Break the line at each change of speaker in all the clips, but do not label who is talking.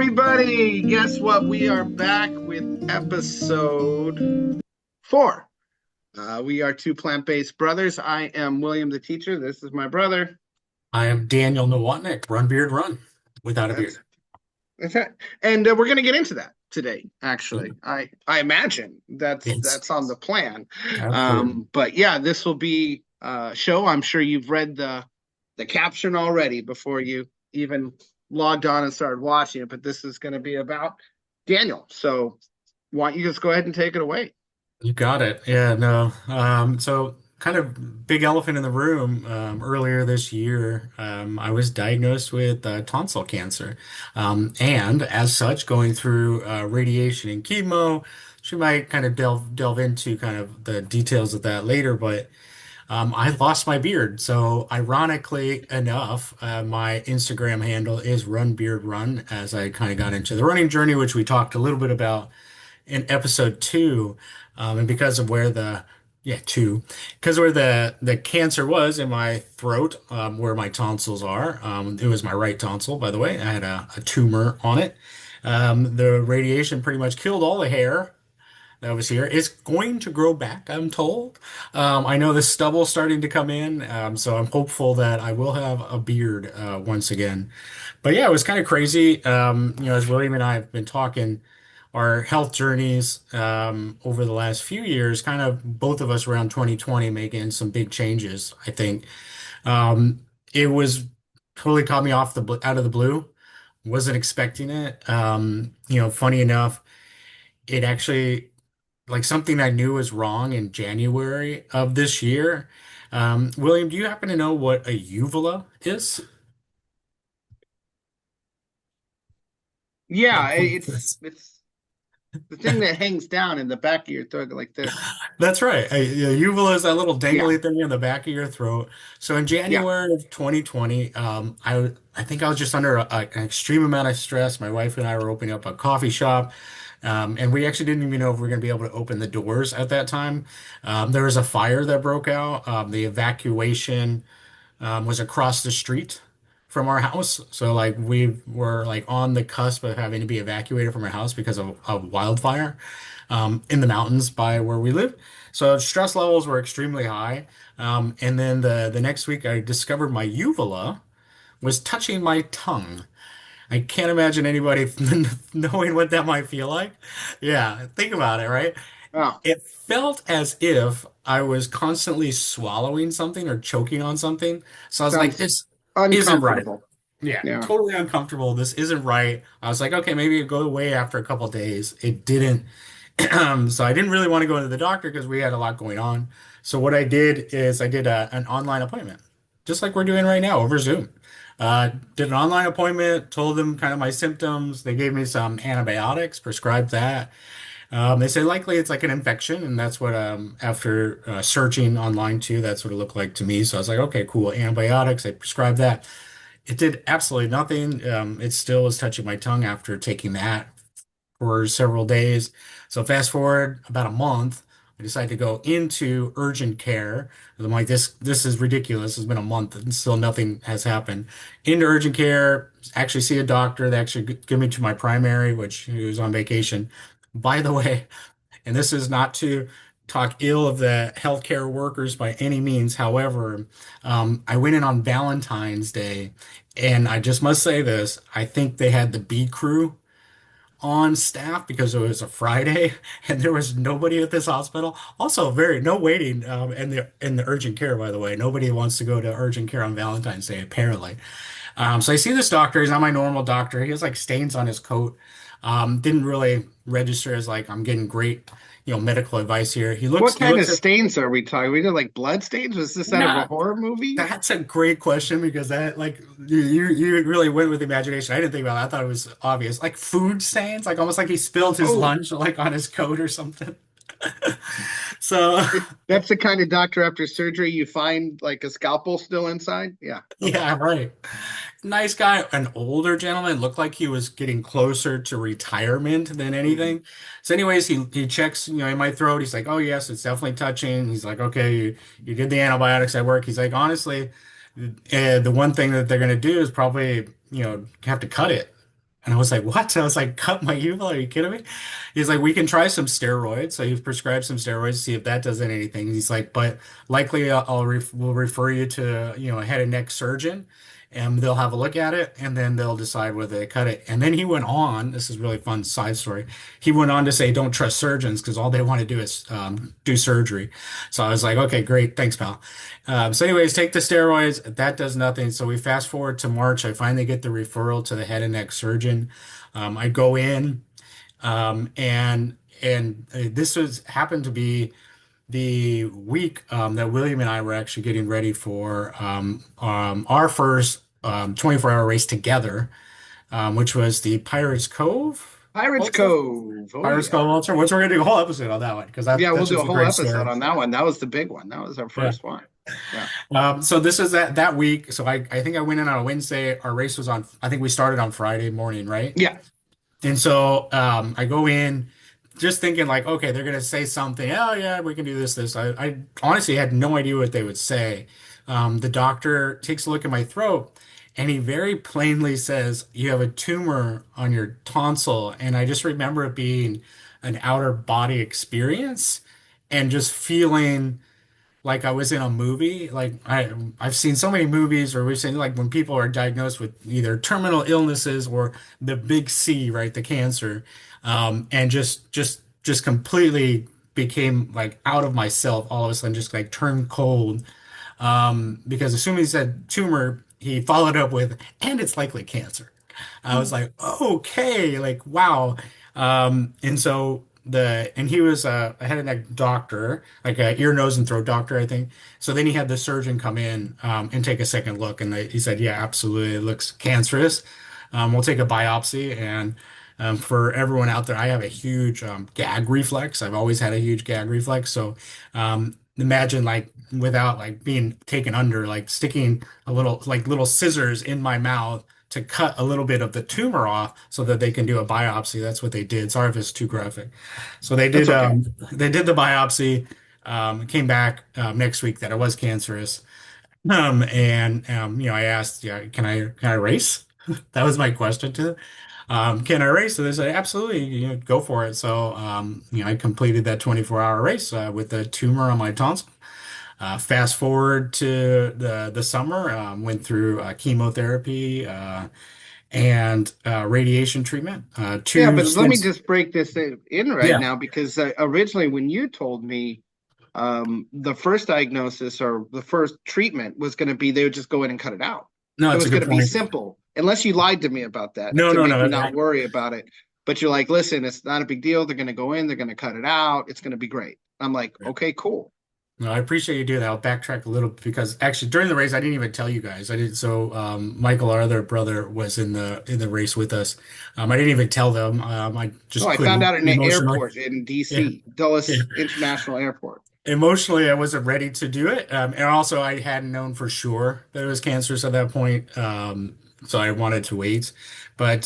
everybody. Guess what? We are back with episode 4. We are two plant-based brothers. I am William the teacher. This is my brother.
I am Daniel Nowotnik, Run Beard Run, without a beard.
That's that's it. And we're going to get into that today. Actually, I imagine that's
Yes,
that's on the plan.
absolutely.
But yeah, this will be a show. I'm sure you've read the caption already before you even logged on and started watching it. But this is going to be about Daniel. So why don't you just go ahead and take it away?
You got it. Yeah, no. So kind of big elephant in the room. Earlier this year, I was diagnosed with tonsil cancer, and as such, going through radiation and chemo. She might kind of delve into kind of the details of that later, but I lost my beard. So ironically enough, my Instagram handle is Run Beard Run, as I kind of got into the running journey, which we talked a little bit about in episode two. And because of where the yeah, two, because where the cancer was in my throat, where my tonsils are, it was my right tonsil, by the way. I had a tumor on it. The radiation pretty much killed all the hair that was here. It's going to grow back, I'm told. I know the stubble's starting to come in, so I'm hopeful that I will have a beard once again. But yeah, it was kind of crazy. As William and I have been talking, our health journeys over the last few years, kind of both of us around 2020 making some big changes, I think. It was totally caught me out of the blue. Wasn't expecting it. Funny enough, it actually like something I knew was wrong in January of this year. William, do you happen to know what a uvula is?
Yeah,
Like,
it's the thing that hangs down in the back of your throat like this.
that's right. Yeah, uvula is that little
Yeah,
dangly thing in the back of your throat. So in
yeah.
January of 2020, I think I was just under an extreme amount of stress. My wife and I were opening up a coffee shop, and we actually didn't even know if we were going to be able to open the doors at that time. There was a fire that broke out. The evacuation was across the street from our house. So like we were like on the cusp of having to be evacuated from our house because of a wildfire in the mountains by where we live. So stress levels were extremely high. And then the next week I discovered my uvula was touching my tongue. I can't imagine anybody knowing what that might feel like. Yeah, think about it, right?
Oh,
It felt as if I was constantly swallowing something or choking on something. So I was like,
sounds
this isn't right.
uncomfortable.
Yeah,
Yeah.
totally uncomfortable. This isn't right. I was like, okay, maybe it go away after a couple of days. It didn't. So I didn't really want to go to the doctor because we had a lot going on. So what I did is I did an online appointment, just like we're doing right now over Zoom. Did an online appointment, told them kind of my symptoms. They gave me some antibiotics, prescribed that. They say likely it's like an infection, and that's what after searching online too, that's what it looked like to me. So I was like, okay, cool, antibiotics. They prescribed that. It did absolutely nothing. It still was touching my tongue after taking that for several days. So fast forward about a month, I decided to go into urgent care. I'm like, this is ridiculous. It's been a month and still nothing has happened. Into urgent care, actually see a doctor. They actually give me to my primary, which he was on vacation. By the way, and this is not to talk ill of the healthcare workers by any means. However, I went in on Valentine's Day, and I just must say this. I think they had the B crew on staff because it was a Friday and there was nobody at this hospital. Also, very no waiting in the urgent care, by the way. Nobody wants to go to urgent care on Valentine's Day, apparently. So I see this doctor. He's not my normal doctor. He has like stains on his coat. Didn't really register as like I'm getting great, medical advice here. He looks
What
he
kind of
looks at
stains are we talking? We did like blood stains? Was this out of a
nah.
horror movie?
That's a great question because that like you really went with imagination. I didn't think about that. I thought it was obvious. Like food stains, like almost like he spilled his
Oh,
lunch like on his coat or something. So
that's the kind of doctor after surgery you find like a scalpel still inside? Yeah. Okay.
yeah, right. Nice guy, an older gentleman, looked like he was getting closer to retirement than
Mhm.
anything. So, anyways, he checks, in my throat. He's like, "Oh yes, it's definitely touching." He's like, "Okay, you did the antibiotics at work." He's like, "Honestly, the one thing that they're gonna do is probably, have to cut it." And I was like, what? I was like, cut my uvula? Are you kidding me? He's like, we can try some steroids. So he prescribed some steroids to see if that does anything. He's like, but likely we'll refer you to, a head and neck surgeon and they'll have a look at it and then they'll decide whether they cut it. And then he went on, this is really fun side story. He went on to say, don't trust surgeons because all they want to do is do surgery. So I was like, okay, great. Thanks, pal. So anyways, take the steroids. That does nothing. So we fast forward to March. I finally get the referral to the head and neck surgeon. I go in, and this was happened to be the week that William and I were actually getting ready for our first 24-hour race together, which was the Pirates Cove
Pirates
Ultra.
Cove. Oh
Pirates
yeah.
Cove Ultra, which we're gonna do a whole episode on that one because
Yeah, we'll
that's
do a
just a
whole
great
episode
story.
on that one. That was the big one. That was our
Yeah.
first one. Yeah.
So this is that week. So I think I went in on a Wednesday. Our race was on. I think we started on Friday morning, right?
Yeah.
And so I go in just thinking like, okay, they're gonna say something. Oh yeah, we can do this. I honestly had no idea what they would say. The doctor takes a look at my throat and he very plainly says, you have a tumor on your tonsil. And I just remember it being an outer body experience and just feeling like I was in a movie. Like I've seen so many movies, or we've seen like when people are diagnosed with either terminal illnesses or the big C, right, the cancer, and just completely became like out of myself all of a sudden, just like turned cold. Because as soon as he said tumor, he followed up with, and it's likely cancer. I was like, okay, like wow. And so and he was a head and neck doctor, like a ear, nose, and throat doctor, I think. So then he had the surgeon come in and take a second look, and he said, yeah, absolutely, it looks cancerous. We'll take a biopsy, and for everyone out there, I have a huge gag reflex. I've always had a huge gag reflex, so imagine like without like being taken under, like sticking a little like little scissors in my mouth to cut a little bit of the tumor off so that they can do a biopsy. That's what they did. Sorry if it's too graphic. So
That's okay.
they did the biopsy, came back next week that it was cancerous. And I asked, yeah, can I race? That was my question to them. Can I race? So they said, absolutely, go for it. So I completed that 24-hour race with the tumor on my tonsil. Fast forward to the summer, went through chemotherapy and radiation treatment,
Yeah,
two
but let me
stints.
just break this in right
Yeah,
now because originally when you told me the first diagnosis or the first treatment was going to be they would just go in and cut it out.
no,
It
it's a
was going
good
to be
point.
simple, unless you lied to me about that
No,
to
no,
make
no.
me not worry about it. But you're like, listen, it's not a big deal. They're going to go in, they're going to cut it out. It's going to be great. I'm like, okay, cool.
No, I appreciate you doing that. I'll backtrack a little because actually during the race I didn't even tell you guys. I didn't. So Michael, our other brother, was in the race with us. I didn't even tell them. I
No,
just
I found
couldn't
out in the
emotionally.
airport in
Yeah,
DC,
yeah.
Dulles International Airport.
Emotionally, I wasn't ready to do it, and also I hadn't known for sure that it was cancerous at that point. So I wanted to wait. But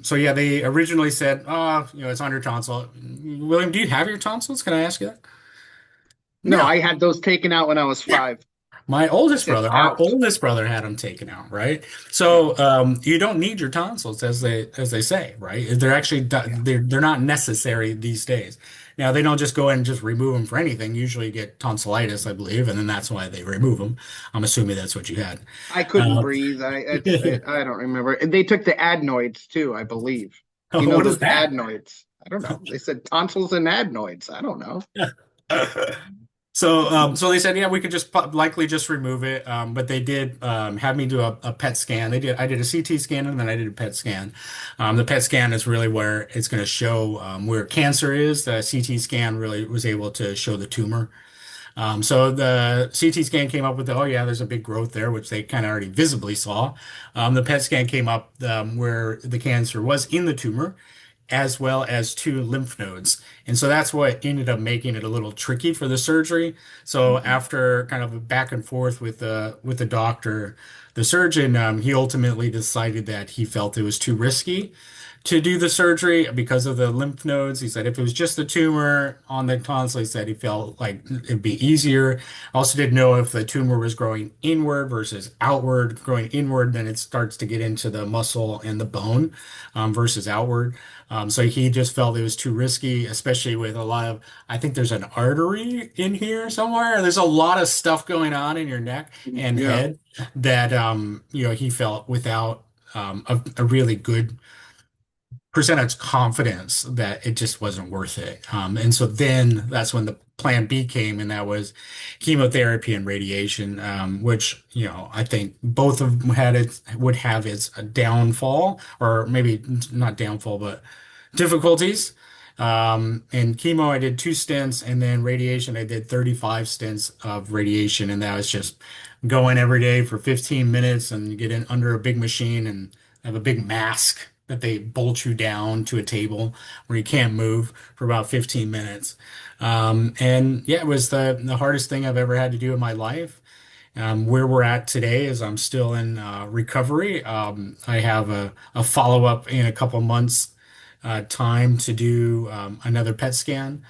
so yeah, they originally said, "Oh, it's on your tonsil." William, do you have your tonsils? Can I ask you that?
No,
No.
I had those taken out when I was 5.
My
It
oldest
said
brother, our
out.
oldest brother had them taken out, right?
Yeah,
So you don't need your tonsils as they say, right? They're actually
yeah.
they're not necessary these days. Now they don't just go in and just remove them for anything. Usually you get tonsillitis, I believe, and then that's why they remove them. I'm assuming that's what you had.
I couldn't
Uh,
breathe. I don't remember. And they took the adenoids too, I believe. You know
what is
those
that?
adenoids. I don't know. They said tonsils and adenoids. I don't know.
So they said, yeah, we could just likely just remove it. But they did have me do a PET scan. I did a CT scan and then I did a PET scan. The PET scan is really where it's going to show where cancer is. The CT scan really was able to show the tumor. So the CT scan came up with oh yeah, there's a big growth there, which they kind of already visibly saw. The PET scan came up where the cancer was in the tumor, as well as two lymph nodes. And so that's what ended up making it a little tricky for the surgery. So
Mhm.
after kind of a back and forth with the doctor, the surgeon, he ultimately decided that he felt it was too risky to do the surgery because of the lymph nodes. He said if it was just the tumor on the tonsil, he said he felt like it'd be easier. Also didn't know if the tumor was growing inward versus outward. Growing inward, then it starts to get into the muscle and the bone, versus outward. So he just felt it was too risky, especially with a lot of, I think there's an artery in here somewhere. There's a lot of stuff going on in your neck and
Yeah.
head that, he felt without a really good percentage confidence that it just wasn't worth it. And so then that's when the plan B came, and that was chemotherapy and radiation, which, I think both of them would have its downfall, or maybe not downfall, but difficulties. And chemo, I did 2 stints, and then radiation, I did 35 stints of radiation, and that was just going every day for 15 minutes and you get in under a big machine and have a big mask that they bolt you down to a table where you can't move for about 15 minutes. And yeah, it was the hardest thing I've ever had to do in my life. Where we're at today is I'm still in recovery. I have a follow-up in a couple months time to do another PET scan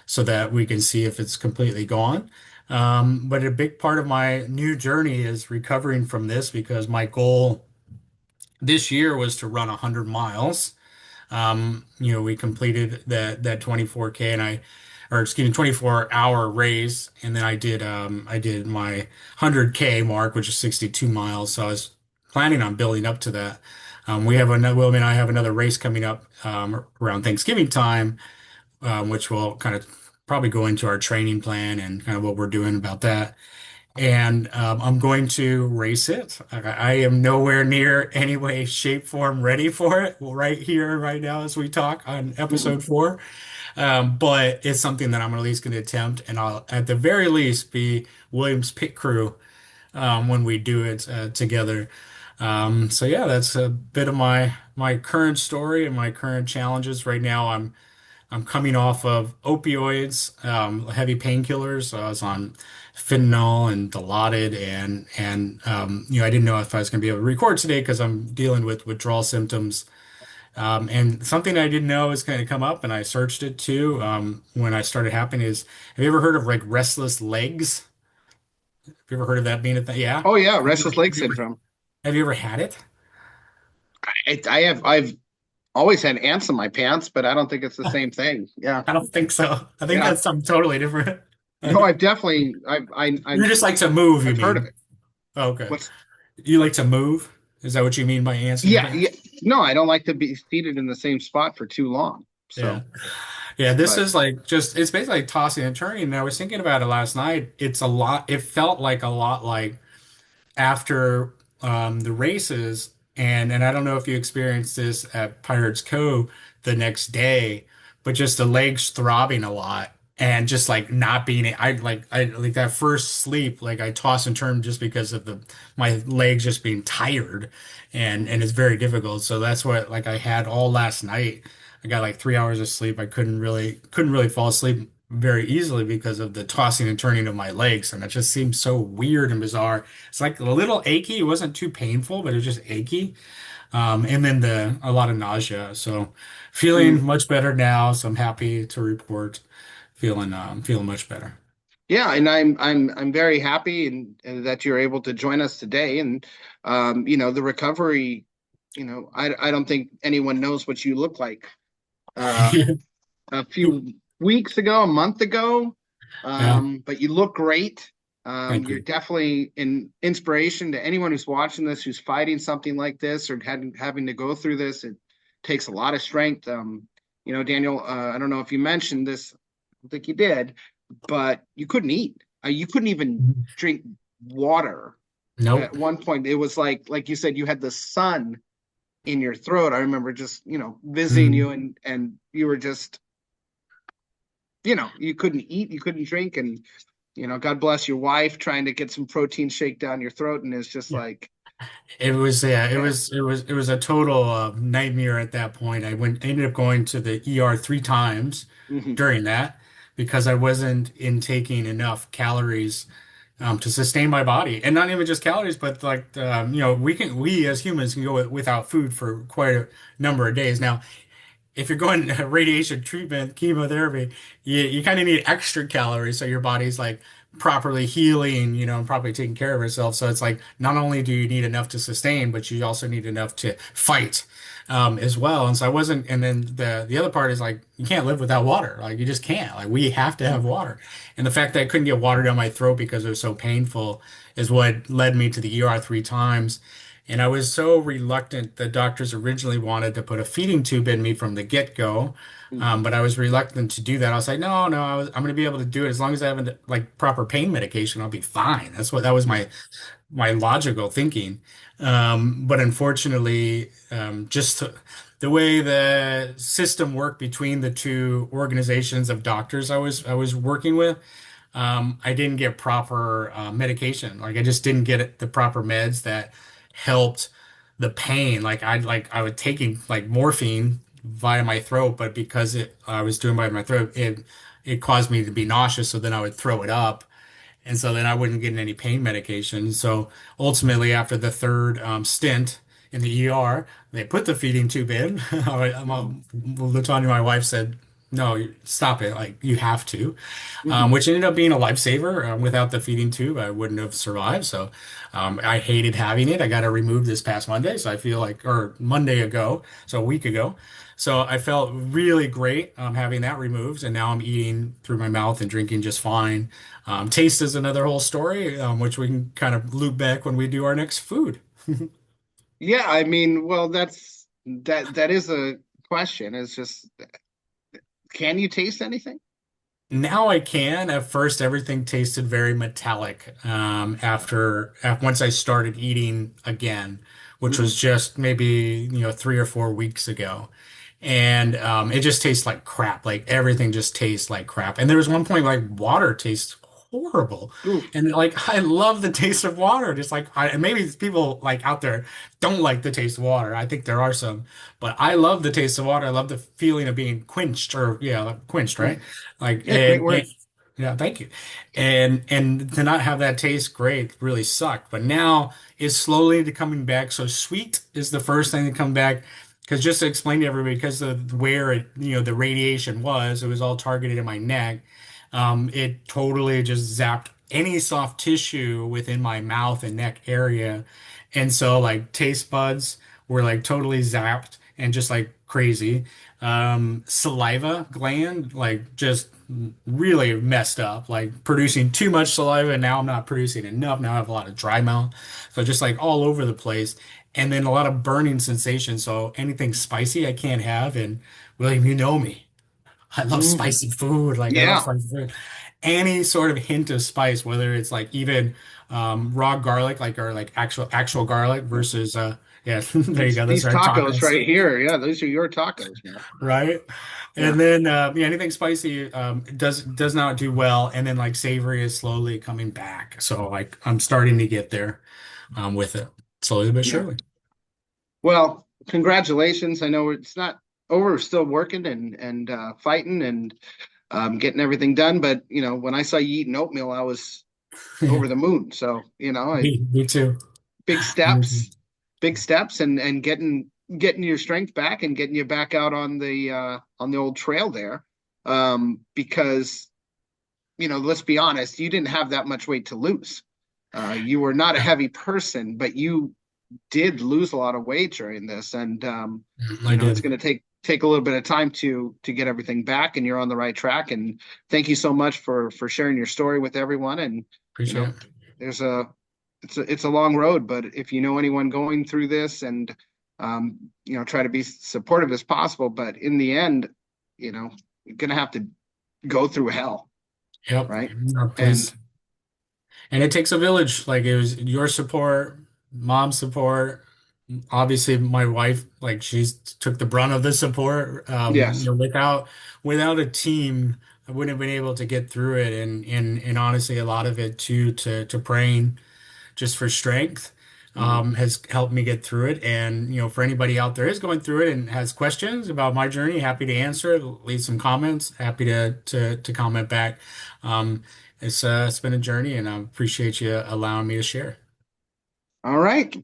so that we can see if it's completely gone. But a big part of my new journey is recovering from this because my goal this year was to run 100 miles. We completed that 24K and or excuse me, 24-hour race, and then I did my 100K mark, which is 62 miles. So I was planning on building up to that. We have another, Will and I have another race coming up around Thanksgiving time, which will kind of probably go into our training plan and kind of what we're doing about that. And I'm going to race it. I am nowhere near any way, shape, form ready for it. Well, right here, right now, as we talk on
Mhm.
episode 4. But it's something that I'm at least going to attempt, and I'll at the very least be Williams pit crew when we do it together. So yeah, that's a bit of my current story and my current challenges. Right now, I'm coming off of opioids, heavy painkillers. So I was on fentanyl and Dilaudid, and I didn't know if I was going to be able to record today because I'm dealing with withdrawal symptoms. And something I didn't know was going to come up, and I searched it too. When I started happening is, have you ever heard of like restless legs? Have you ever heard of that being a thing? Yeah.
Oh yeah,
Have you
restless
ever,
leg
have you ever,
syndrome.
have you ever had it?
I've always had ants in my pants, but I don't think it's the same thing. Yeah.
I don't think so. I think
Yeah.
that's something totally different.
No, I've definitely
You just like to move, you
I've heard of
mean?
it.
Okay.
What's
You like to move? Is that what you mean by ants in your
Yeah, yeah.
pants?
No, I don't like to be seated in the same spot for too long.
Yeah.
So,
Yeah, this
but
is like just it's basically like tossing and turning. And I was thinking about it last night. It's a lot, it felt like a lot like after the races, and I don't know if you experienced this at Pirates Cove the next day, but just the legs throbbing a lot and just like not being I like that first sleep, like I toss and turn just because of the my legs just being tired, and it's very difficult. So that's what like I had all last night. I got like 3 hours of sleep. I couldn't really fall asleep very easily because of the tossing and turning of my legs, and it just seems so weird and bizarre. It's like a little achy. It wasn't too painful, but it was just achy. And then the a lot of nausea. So
mm,
feeling much better now. So I'm happy to report feeling much better.
yeah, and I'm very happy and that you're able to join us today. And the recovery, I don't think anyone knows what you look like. Uh, a few weeks ago, a month ago.
Yeah,
But you look great.
thank
You're
you.
definitely an inspiration to anyone who's watching this, who's fighting something like this or having to go through this. It takes a lot of strength. Daniel, I don't know if you mentioned this. I don't think you did, but you couldn't eat. You couldn't even drink water. At
Nope.
one point, it was like you said, you had the sun in your throat. I remember just, visiting
Mm,
you and you were just, you couldn't eat, you couldn't drink, and God bless your wife trying to get some protein shake down your throat, and it's just
yeah.
like,
It was yeah, it
yeah,
was it was it was a total nightmare at that point. Ended up going to the ER 3 times
mhm.
during that because I wasn't intaking enough calories to sustain my body, and not even just calories, but like we as humans can go without food for quite a number of days. Now, if you're going radiation treatment, chemotherapy, you kind of need extra calories so your body's like properly healing, and properly taking care of itself. So it's like not only do you need enough to sustain, but you also need enough to fight as well. And so I wasn't, and then the other part is like you can't live without water. Like you just can't. Like we have to have water. And the fact that I couldn't get water down my throat because it was so painful is what led me to the ER 3 times. And I was so reluctant. The doctors originally wanted to put a feeding tube in me from the get-go,
Mhm.
but I was reluctant to do that. I was like, no, no, I'm going to be able to do it as long as I have like proper pain medication. I'll be fine. That was
Yeah.
my logical thinking. But unfortunately, just the way the system worked between the two organizations of doctors I was working with, I didn't get proper medication. Like I just didn't get the proper meds that helped the pain. I was taking like morphine via my throat, but because I was doing by my throat, it caused me to be nauseous. So then I would throw it up. And so then I wouldn't get any pain medication. So ultimately, after the third stint in the ER, they put the feeding tube in.
Mhm.
Latonya, my wife, said, "No, stop it! Like you have to,"
Mhm.
which ended up being a lifesaver. Without the feeding tube, I wouldn't have survived. So I hated having it. I got it removed this past Monday, so I feel like, or Monday ago, so a week ago. So I felt really great having that removed, and now I'm eating through my mouth and drinking just fine. Taste is another whole story, which we can kind of loop back when we do our next food.
Yeah, I mean, well, that is a question. It's just, can you taste anything?
Now I can. At first, everything tasted very metallic. Once I started eating again, which was
Mhm.
just maybe 3 or 4 weeks ago, and it just tastes like crap. Like everything just tastes like crap. And there was one point like water tastes horrible,
Oof.
and like I love the taste of water. Just like maybe people like out there don't like the taste of water. I think there are some, but I love the taste of water. I love the feeling of being quenched, or yeah, like, quenched, right?
Mm.
Like
Yeah, great word.
yeah, thank you. And to not have that taste great really sucked. But now it's slowly coming back. So sweet is the first thing to come back. Because just to explain to everybody, because of where the radiation was, it was all targeted in my neck. It totally just zapped any soft tissue within my mouth and neck area. And so like taste buds were like totally zapped and just like crazy. Saliva gland, like just really messed up, like producing too much saliva, and now I'm not producing enough. Now I have a lot of dry mouth. So just like all over the place. And then a lot of burning sensation. So anything spicy I can't have. And William, you know me. I love
Mhm.
spicy food. Like I love
Yeah.
spicy food. Any sort of hint of spice, whether it's like even raw garlic, like or like actual garlic versus yeah, there you go. Those
These
are
tacos
tacos,
right here. Yeah, those are your tacos, man.
right?
Yeah.
And then yeah, anything spicy does not do well. And then like savory is slowly coming back. So like I'm starting to get there with it slowly but
Yeah.
surely.
Well, congratulations. I know it's not over. We're still working and fighting and getting everything done. But when I saw you eating oatmeal, I was over the moon. So,
Me too.
big
Me too.
steps, big steps, and getting your strength back and getting you back out on the old trail there. Because let's be honest, you didn't have that much weight to lose. You were not a heavy person, but you did lose a lot of weight during this, and
I
it's
did.
going to take a little bit of time to get everything back, and you're on the right track. And thank you so much for sharing your story with everyone. And you
Appreciate
know,
it.
there's a it's a long road, but if you know anyone going through this, and try to be supportive as possible. But in the end, you're going to have to go through hell,
Yep.
right?
No,
And
please. And it takes a village. Like it was your support, mom's support. Obviously, my wife, like she's took the brunt of the support.
yes.
Without a team, I wouldn't have been able to get through it. And honestly, a lot of it too to praying just for strength
Mhm.
has helped me get through it. And for anybody out there is going through it and has questions about my journey, happy to answer. Leave some comments. Happy to comment back. Um, It's been a journey, and I appreciate you allowing me to share.
All right.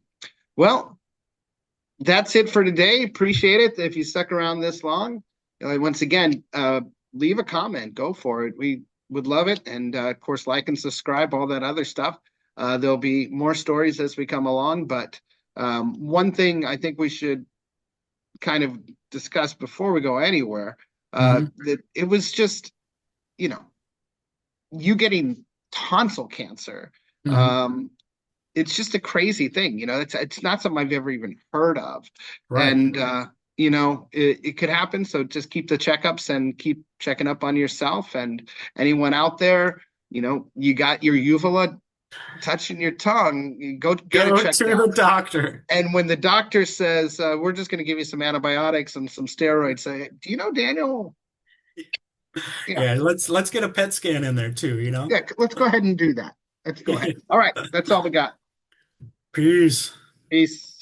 Well, that's it for today. Appreciate it. If you stuck around this long, once again, leave a comment. Go for it. We would love it. And of course, like and subscribe, all that other stuff. There'll be more stories as we come along. But one thing I think we should kind of discuss before we go anywhere,
Hmm.
that it was just, you know, you getting tonsil cancer.
Hmm.
Um, it's just a crazy thing, it's not something I've ever even heard of.
Right.
And it could happen. So just keep the checkups and keep checking up on yourself. And anyone out there, you got your uvula touching your tongue, you go get it
Go
checked
to the
out.
doctor.
And when the doctor says, we're just going to give you some antibiotics and some steroids, say, do you know, Daniel? Yeah,
Yeah, let's get a PET scan in there too, you know?
yeah, let's go ahead and do that. Let's go ahead. All right, that's all we got.
Peace.
Peace. See you.